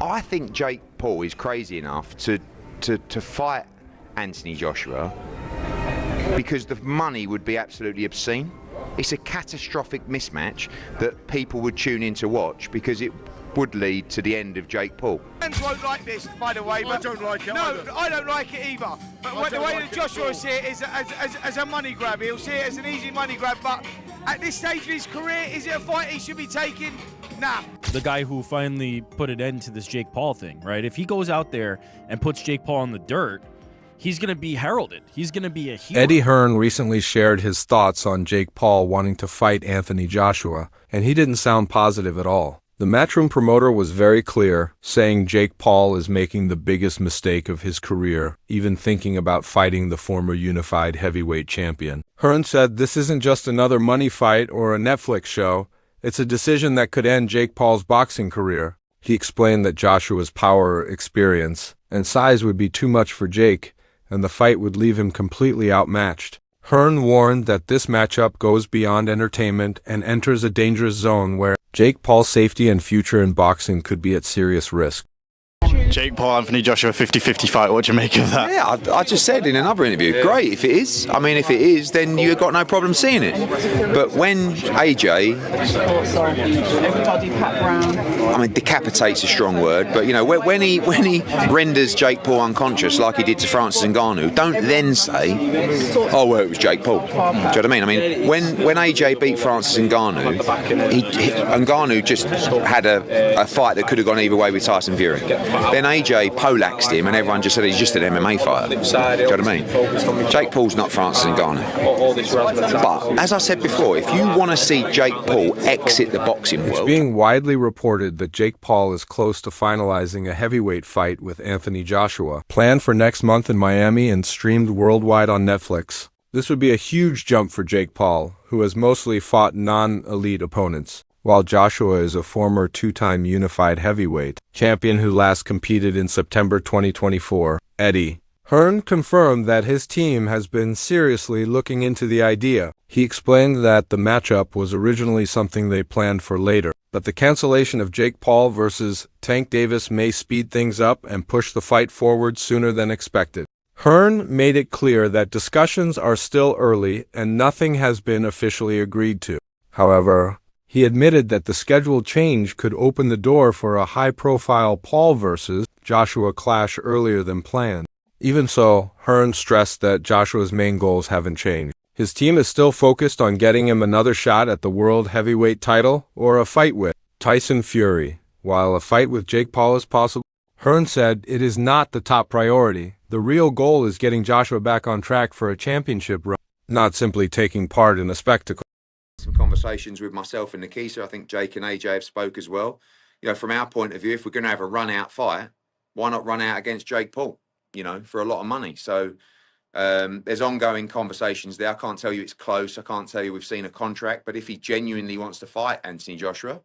I think Jake Paul is crazy enough to fight Anthony Joshua because the money would be absolutely obscene. It's a catastrophic mismatch that people would tune in to watch because it would lead to the end of Jake Paul. Fans won't like this, by the way. I don't like it. No, either. I don't like it either. But the way that Joshua will see it is as a money grab. He'll see it as an easy money grab. But at this stage of his career, is it a fight he should be taking? Nah. The guy who finally put an end to this Jake Paul thing, right? If he goes out there and puts Jake Paul in the dirt, he's going to be heralded. He's going to be a hero. Eddie Hearn recently shared his thoughts on Jake Paul wanting to fight Anthony Joshua, and he didn't sound positive at all. The Matchroom promoter was very clear, saying Jake Paul is making the biggest mistake of his career, even thinking about fighting the former unified heavyweight champion. Hearn said this isn't just another money fight or a Netflix show, it's a decision that could end Jake Paul's boxing career. He explained that Joshua's power, experience, and size would be too much for Jake, and the fight would leave him completely outmatched. Hearn warned that this matchup goes beyond entertainment and enters a dangerous zone where Jake Paul's safety and future in boxing could be at serious risk. Jake Paul, Anthony Joshua, 50-50 fight. What do you make of that? Yeah, I just said in another interview, great if it is. I mean, if it is, then you've got no problem seeing it. But when AJ, I mean, decapitates a strong word, but you know, when he renders Jake Paul unconscious like he did to Francis Ngannou, don't then say, oh well, it was Jake Paul. Do you know what I mean? I mean, when AJ beat Francis Ngannou, Ngannou just had a fight that could have gone either way with Tyson Fury. Then AJ poleaxed him and everyone just said he's just an MMA fighter. Do you know what I mean? Jake Paul's not Francis Ngannou. But, as I said before, if you want to see Jake Paul exit the boxing world... It's being widely reported that Jake Paul is close to finalizing a heavyweight fight with Anthony Joshua, planned for next month in Miami and streamed worldwide on Netflix. This would be a huge jump for Jake Paul, who has mostly fought non-elite opponents, while Joshua is a former two-time unified heavyweight champion who last competed in September 2024. Eddie Hearn confirmed that his team has been seriously looking into the idea. He explained that the matchup was originally something they planned for later, but the cancellation of Jake Paul versus Tank Davis may speed things up and push the fight forward sooner than expected. Hearn made it clear that discussions are still early and nothing has been officially agreed to. However, he admitted that the scheduled change could open the door for a high-profile Paul versus Joshua clash earlier than planned. Even so, Hearn stressed that Joshua's main goals haven't changed. His team is still focused on getting him another shot at the world heavyweight title or a fight with Tyson Fury. While a fight with Jake Paul is possible, Hearn said it is not the top priority. The real goal is getting Joshua back on track for a championship run, not simply taking part in a spectacle. Some conversations with myself and Nikisa. I think Jake and AJ have spoke as well. You know, from our point of view, if we're going to have a run-out fight, why not run out against Jake Paul? You know, for a lot of money. So there's ongoing conversations there. I can't tell you it's close. I can't tell you we've seen a contract. But if he genuinely wants to fight Anthony Joshua,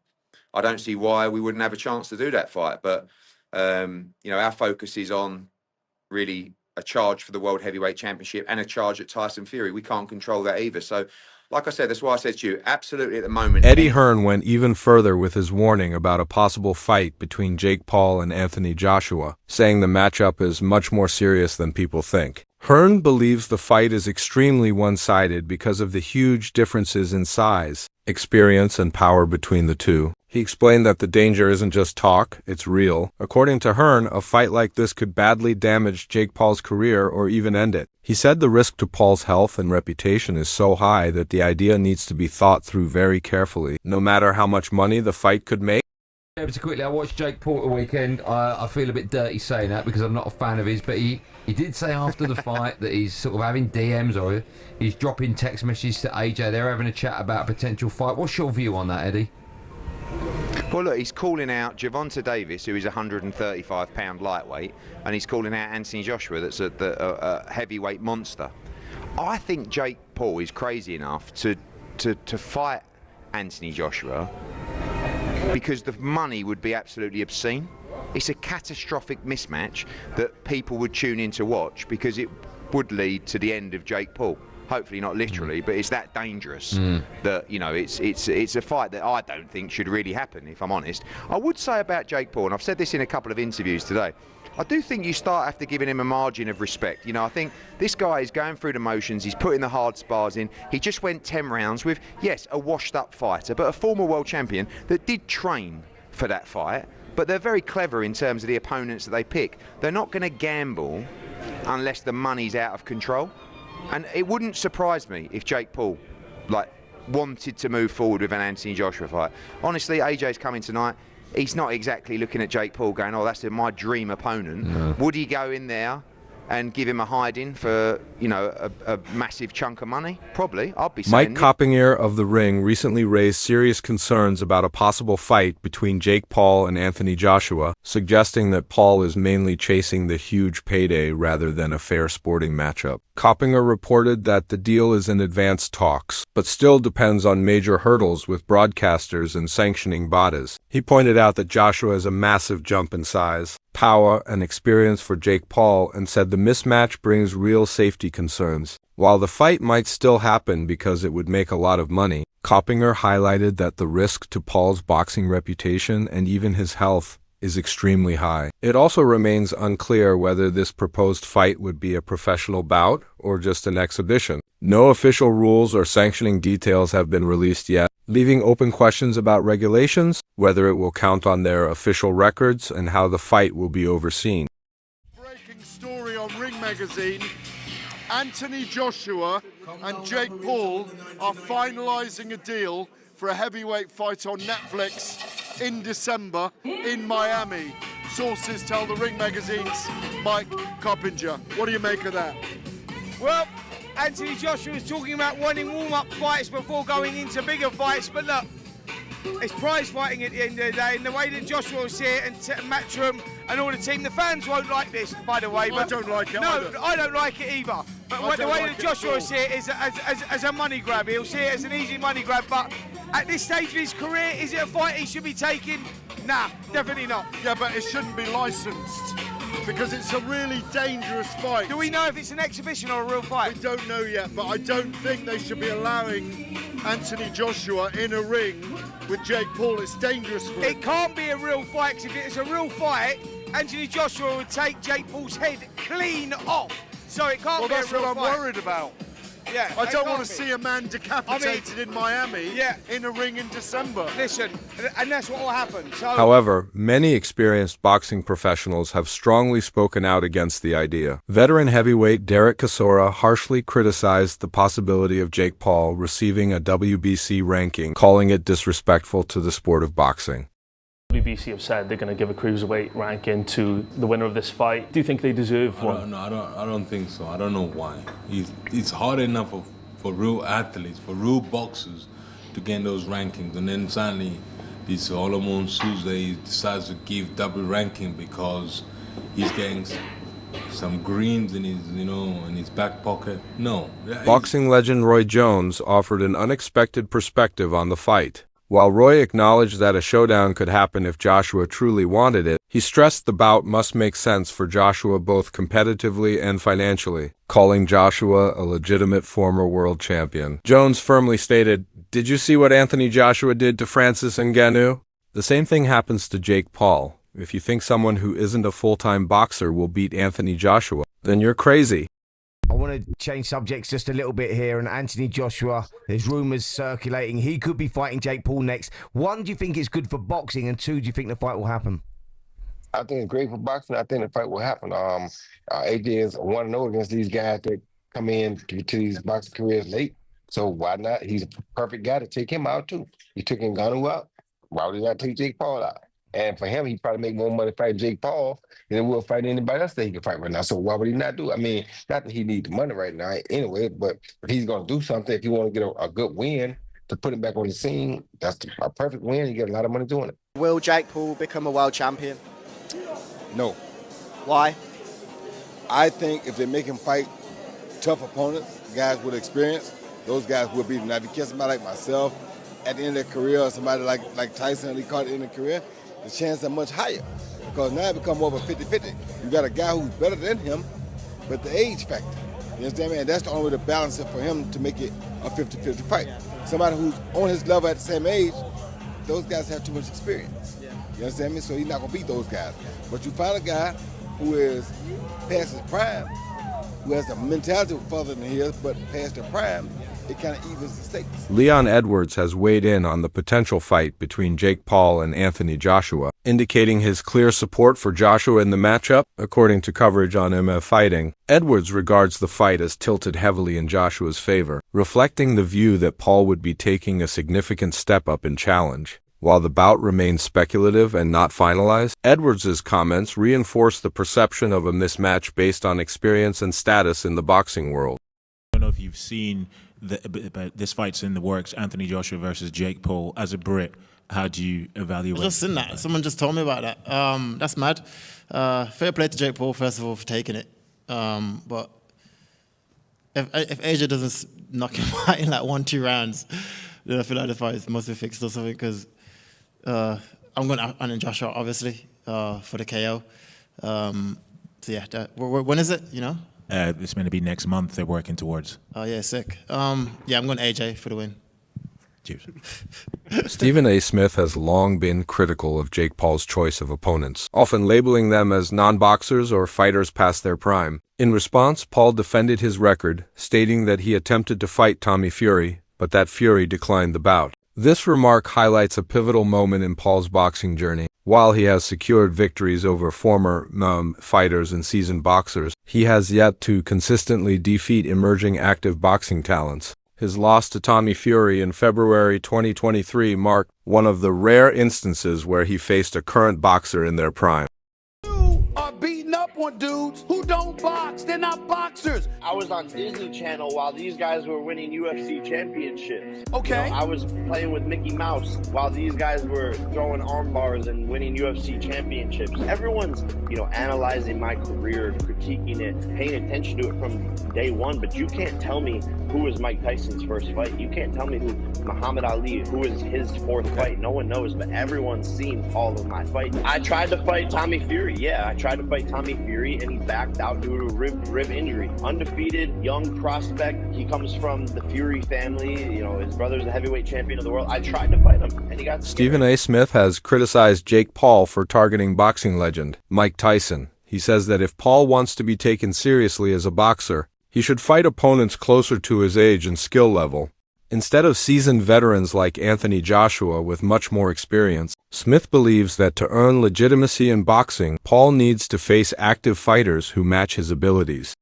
I don't see why we wouldn't have a chance to do that fight. But you know, our focus is on really a charge for the World Heavyweight Championship and a charge at Tyson Fury. We can't control that either. So, like I said, that's why I said to you, absolutely at the moment. Eddie Hearn went even further with his warning about a possible fight between Jake Paul and Anthony Joshua, saying the matchup is much more serious than people think. Hearn believes the fight is extremely one-sided because of the huge differences in size, experience, and power between the two. He explained that the danger isn't just talk, it's real. According to Hearn, a fight like this could badly damage Jake Paul's career or even end it. He said the risk to Paul's health and reputation is so high that the idea needs to be thought through very carefully, no matter how much money the fight could make. Ever so quickly, I watched Jake Paul the weekend. I feel a bit dirty saying that because I'm not a fan of his, but he did say after the fight that he's sort of having DMs or he's dropping text messages to AJ. They're having a chat about a potential fight. What's your view on that, Eddie? Well, look, he's calling out Gervonta Davis, who is a 135-pound lightweight, and he's calling out Anthony Joshua, that's a heavyweight monster. I think Jake Paul is crazy enough to fight Anthony Joshua because the money would be absolutely obscene. It's a catastrophic mismatch that people would tune in to watch because it would lead to the end of Jake Paul. Hopefully not literally, but it's that dangerous that, you know, it's a fight that I don't think should really happen, if I'm honest. I would say about Jake Paul, and I've said this in a couple of interviews today, I do think you start after giving him a margin of respect. You know, I think this guy is going through the motions, he's putting the hard spars in. He just went 10 rounds with, yes, a washed-up fighter, but a former world champion that did train for that fight. But they're very clever in terms of the opponents that they pick. They're not going to gamble unless the money's out of control. And it wouldn't surprise me if Jake Paul, like, wanted to move forward with an Anthony Joshua fight. Honestly, AJ's coming tonight. He's not exactly looking at Jake Paul going, oh, that's my dream opponent. No. Would he go in there and give him a hiding for, you know, a massive chunk of money? Probably. I'd be saying. Mike Coppinger of The Ring recently raised serious concerns about a possible fight between Jake Paul and Anthony Joshua, suggesting that Paul is mainly chasing the huge payday rather than a fair sporting matchup. Coppinger reported that the deal is in advanced talks, but still depends on major hurdles with broadcasters and sanctioning bodies. He pointed out that Joshua is a massive jump in size, power, and experience for Jake Paul, and said the mismatch brings real safety concerns. While the fight might still happen because it would make a lot of money, Coppinger highlighted that the risk to Paul's boxing reputation and even his health is extremely high. It also remains unclear whether this proposed fight would be a professional bout or just an exhibition. No official rules or sanctioning details have been released yet, leaving open questions about regulations, whether it will count on their official records, and how the fight will be overseen. Breaking story on Ring Magazine. Anthony Joshua and Jake Paul are finalising a deal for a heavyweight fight on Netflix in December in Miami. Sources tell the Ring Magazine's Mike Coppinger. What do you make of that? Well, Anthony Joshua was talking about wanting warm-up fights before going into bigger fights, but look, it's prize fighting at the end of the day, and the way that Joshua will see it, and Matchroom and all the team, the fans won't like this, by the way. But I don't like it either. No, I don't like it either. But the way that Joshua will see it is as a money grab. He'll see it as an easy money grab, but at this stage of his career, is it a fight he should be taking? Nah, definitely not. Yeah, but it shouldn't be licensed because it's a really dangerous fight. Do we know if it's an exhibition or a real fight? We don't know yet, but I don't think they should be allowing Anthony Joshua in a ring with Jake Paul. It's dangerous for him. It can't be a real fight, because if it's a real fight, Anthony Joshua would take Jake Paul's head clean off. So it can't be a real fight. Well, that's what I'm worried about. Yeah, I don't want to see a man decapitated in Miami yeah, in a ring in December. Listen, and that's what will happen. So, however, many experienced boxing professionals have strongly spoken out against the idea. Veteran heavyweight Derek Chisora harshly criticized the possibility of Jake Paul receiving a WBC ranking, calling it disrespectful to the sport of boxing. WBC have said they're going to give a cruiserweight ranking to the winner of this fight. Do you think they deserve one? I don't think so. I don't know why. It's hard enough for real athletes, for real boxers, to gain those rankings, and then suddenly this Solomon Tuesday decides to give double ranking because he's getting some greens in his, in his back pocket. No. Boxing legend Roy Jones offered an unexpected perspective on the fight. While Roy acknowledged that a showdown could happen if Joshua truly wanted it, he stressed the bout must make sense for Joshua both competitively and financially, calling Joshua a legitimate former world champion. Jones firmly stated, "Did you see what Anthony Joshua did to Francis Ngannou? The same thing happens to Jake Paul. If you think someone who isn't a full-time boxer will beat Anthony Joshua, then you're crazy." I want to change subjects just a little bit here. And Anthony Joshua, there's rumours circulating he could be fighting Jake Paul next. One, do you think it's good for boxing? And two, do you think the fight will happen? I think it's great for boxing. I think the fight will happen. AJ is 1-0 against these guys that come in to these boxing careers late. So why not? He's a perfect guy to take him out too. He took Ngannou out. Why would he not take Jake Paul out? And for him, he'd probably make more money fighting Jake Paul than we'll fight anybody else that he can fight right now. So why would he not do it? I mean, not that he needs the money right now anyway, but if he's going to do something, if you want to get a good win to put him back on the scene, that's a perfect win. You get a lot of money doing it. Will Jake Paul become a world champion? No. Why? I think if they make him fight tough opponents, guys with experience, those guys will beat him. Now, if you catch somebody like myself at the end of their career, or somebody like Tyson, he caught at the end of their career, the chances are much higher because now it becomes more of a 50-50. You got a guy who's better than him, but the age factor. You understand me? And that's the only way to balance it for him to make it a 50-50 fight. Somebody who's on his level at the same age, those guys have too much experience. You understand me? So he's not going to beat those guys. But you find a guy who is past his prime, who has the mentality further than his, but past their prime, it kind of evens the stakes. Leon Edwards has weighed in on the potential fight between Jake Paul and Anthony Joshua, indicating his clear support for Joshua in the matchup. According to coverage on MF Fighting, Edwards regards the fight as tilted heavily in Joshua's favor, reflecting the view that Paul would be taking a significant step up in challenge. While the bout remains speculative and not finalized, Edwards' comments reinforce the perception of a mismatch based on experience and status in the boxing world. I don't know if you've seen this fight's in the works, Anthony Joshua versus Jake Paul. As a Brit, how do you evaluate? I've just seen that. Someone just told me about that. That's mad. Fair play to Jake Paul, first of all, for taking it. But if AJ doesn't knock him out in like 1-2 rounds, then I feel like the fight must be fixed or something, because I'm going to Anthony Joshua, obviously, for the KO. So yeah, when is it, you know? It's going to be next month they're working towards. Oh, yeah, sick. Yeah, I'm going AJ for the win. Cheers. Stephen A. Smith has long been critical of Jake Paul's choice of opponents, often labeling them as non-boxers or fighters past their prime. In response, Paul defended his record, stating that he attempted to fight Tommy Fury, but that Fury declined the bout. This remark highlights a pivotal moment in Paul's boxing journey. While he has secured victories over former fighters and seasoned boxers, he has yet to consistently defeat emerging active boxing talents. His loss to Tommy Fury in February 2023 marked one of the rare instances where he faced a current boxer in their prime. Are beating up on dudes who don't box. They're not boxers. I was on Disney Channel while these guys were winning UFC championships. Okay. You know, I was playing with Mickey Mouse while these guys were throwing arm bars and winning UFC championships. Everyone's, analyzing my career, critiquing it, paying attention to it from day one, but you can't tell me who was Mike Tyson's first fight. You can't tell me who Muhammad Ali, who was his fourth fight. No one knows, but everyone's seen all of my fights. I tried to fight Tommy Fury. Yeah, I tried to fight Tommy Fury, and he backed out due to a rib injury. Undefeated, young prospect. He comes from the Fury family. His brother's the heavyweight champion of the world. I tried to fight him, and he got scared. Stephen A. Smith has criticized Jake Paul for targeting boxing legend Mike Tyson. He says that if Paul wants to be taken seriously as a boxer, he should fight opponents closer to his age and skill level. Instead of seasoned veterans like Anthony Joshua with much more experience, Smith believes that to earn legitimacy in boxing, Paul needs to face active fighters who match his abilities.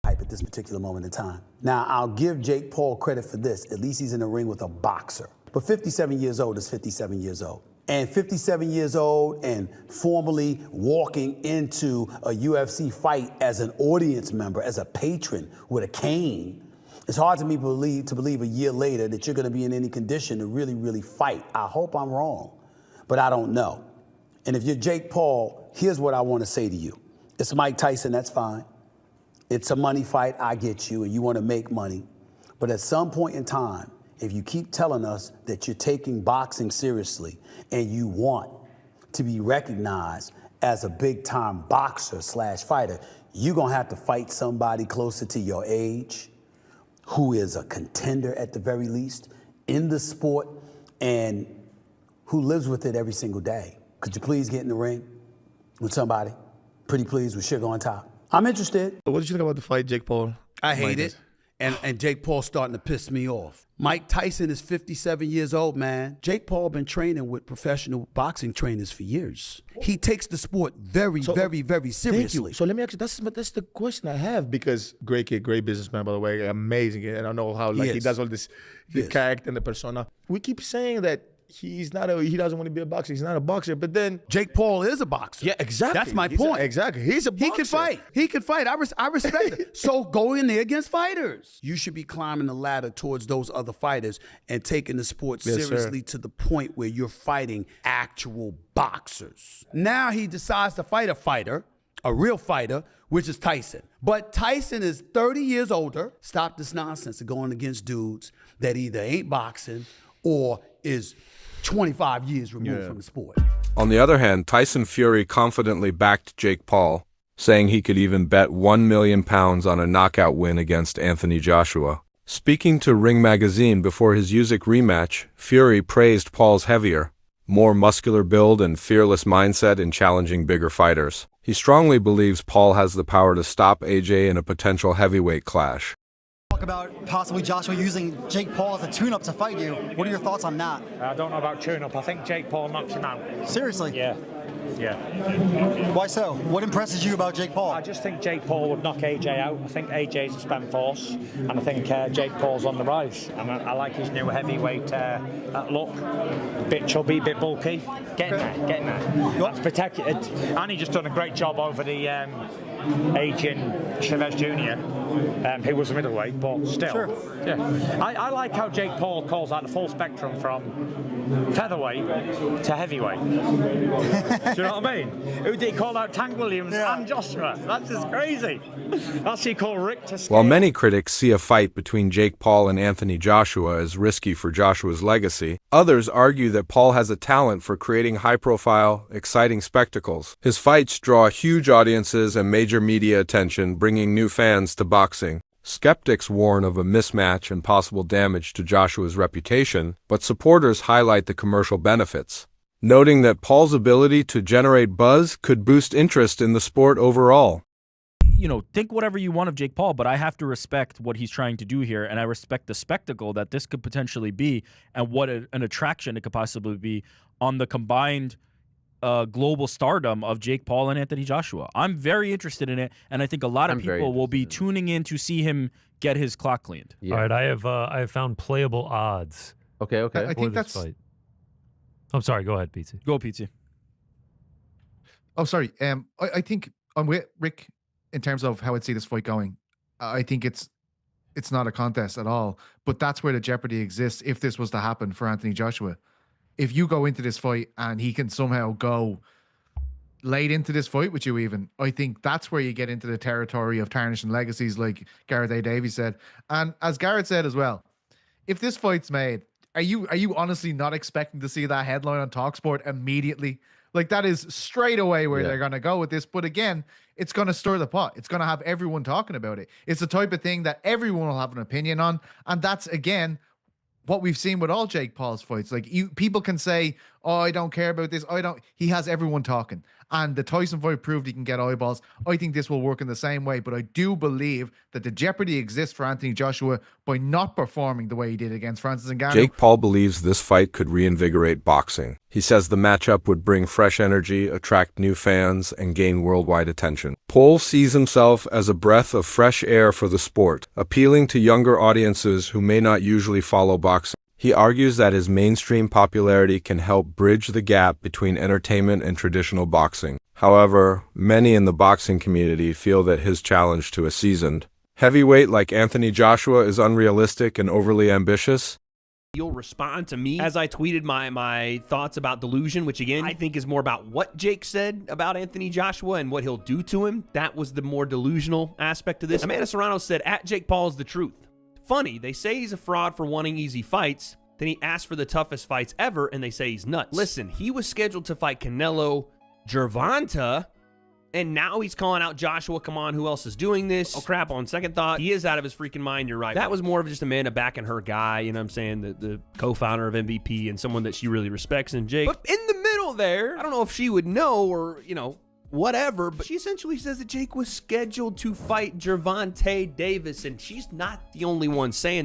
At this particular moment in time. Now, I'll give Jake Paul credit for this. At least he's in the ring with a boxer. But 57 years old is 57 years old. And 57 years old and formally walking into a UFC fight as an audience member, as a patron with a cane, it's hard to me believe a year later that you're going to be in any condition to really, really fight. I hope I'm wrong, but I don't know. And if you're Jake Paul, here's what I want to say to you. It's Mike Tyson, that's fine. It's a money fight, I get you, and you want to make money. But at some point in time, if you keep telling us that you're taking boxing seriously and you want to be recognized as a big-time boxer/fighter, you're going to have to fight somebody closer to your age, who is a contender at the very least in the sport and who lives with it every single day. Could you please get in the ring with somebody? Pretty please, with sugar on top. I'm interested. What did you think about the fight, Jake Paul? I hate it. And Jake Paul's starting to piss me off. Mike Tyson is 57 years old, man. Jake Paul been training with professional boxing trainers for years. He takes the sport very seriously. Thank you. So let me ask you, that's the question I have, because great kid, great businessman, by the way, amazing. And I know how he does all this, the character and the persona. We keep saying that he doesn't want to be a boxer. He's not a boxer. But then Jake Paul is a boxer. Yeah, exactly. That's my point. Exactly. He's a boxer. He can fight. I respect it. So go in there against fighters. You should be climbing the ladder towards those other fighters and taking the sport seriously to the point where you're fighting actual boxers. Now he decides to fight a fighter, a real fighter, which is Tyson. But Tyson is 30 years older. Stop this nonsense of going against dudes that either ain't boxing or is 25 years removed from the sport. On the other hand, Tyson Fury confidently backed Jake Paul, saying he could even bet £1 million on a knockout win against Anthony Joshua. Speaking to Ring Magazine before his Usyk rematch, Fury praised Paul's heavier, more muscular build and fearless mindset in challenging bigger fighters. He strongly believes Paul has the power to stop AJ in a potential heavyweight clash. Talk about possibly Joshua using Jake Paul as a tune-up to fight you. What are your thoughts on that? I don't know about tune-up. I think Jake Paul knocks him out. Seriously? Yeah. Yeah. Why so? What impresses you about Jake Paul? I just think Jake Paul would knock AJ out. I think AJ's a spent force, and I think Jake Paul's on the rise. And I like his new heavyweight look. Bit chubby, bit bulky. Getting there. That's protected. And he just done a great job over the aging Chavez Jr., who was a middleweight, but still. Sure. Yeah. I like how Jake Paul calls out the full spectrum from featherweight to heavyweight. Do you know what I mean? Who did he call out? Tank Williams and Joshua. That's just crazy. That's he called Rick to scale. While many critics see a fight between Jake Paul and Anthony Joshua as risky for Joshua's legacy, others argue that Paul has a talent for creating high-profile, exciting spectacles. His fights draw huge audiences and major media attention, bringing new fans to boxing. Skeptics warn of a mismatch and possible damage to Joshua's reputation, but supporters highlight the commercial benefits, noting that Paul's ability to generate buzz could boost interest in the sport overall. You know, think whatever you want of Jake Paul, but I have to respect what he's trying to do here, and I respect the spectacle that this could potentially be and what an attraction it could possibly be on the combined global stardom of Jake Paul and Anthony Joshua. I'm very interested in it, and I think a lot of people will be tuning in to see him get his clock cleaned. Yeah. All right, I have found playable odds. Okay. I think that's. Fight. I'm sorry. Go ahead, Pizzi. Go, Pizzi. Oh, sorry. I think I'm with Rick in terms of how I'd see this fight going. I think it's not a contest at all, but that's where the jeopardy exists if this was to happen for Anthony Joshua. If you go into this fight and he can somehow go late into this fight with you even, I think that's where you get into the territory of tarnishing legacies like Gareth A. Davies said. And as Gareth said as well, if this fight's made, are you honestly not expecting to see that headline on TalkSport immediately? Like, that is straight away where they're going to go with this. But again, it's going to stir the pot. It's going to have everyone talking about it. It's the type of thing that everyone will have an opinion on. And that's, again, what we've seen with all Jake Paul's fights. Like, people can say, oh, I don't care about this. He has everyone talking. And the Tyson fight proved he can get eyeballs. I think this will work in the same way, but I do believe that the jeopardy exists for Anthony Joshua by not performing the way he did against Francis Ngannou. Jake Paul believes this fight could reinvigorate boxing. He says the matchup would bring fresh energy, attract new fans, and gain worldwide attention. Paul sees himself as a breath of fresh air for the sport, appealing to younger audiences who may not usually follow boxing. He argues that his mainstream popularity can help bridge the gap between entertainment and traditional boxing. However, many in the boxing community feel that his challenge to a seasoned heavyweight like Anthony Joshua is unrealistic and overly ambitious. You'll respond to me as I tweeted my thoughts about delusion, which again, I think is more about what Jake said about Anthony Joshua and what he'll do to him. That was the more delusional aspect of this. Amanda Serrano said, at Jake Paul is the truth. Funny, they say he's a fraud for wanting easy fights. Then he asked for the toughest fights ever, and they say he's nuts. Listen, he was scheduled to fight Canelo Gervonta, and now he's calling out Joshua. Come on, who else is doing this? Oh, crap, on second thought, he is out of his freaking mind. You're right. That was more of just Amanda backing her guy, you know what I'm saying, the co-founder of MVP and someone that she really respects in Jake. But in the middle there, I don't know if she would know or, you know, whatever, but she essentially says that Jake was scheduled to fight Gervonta Davis, and she's not the only one saying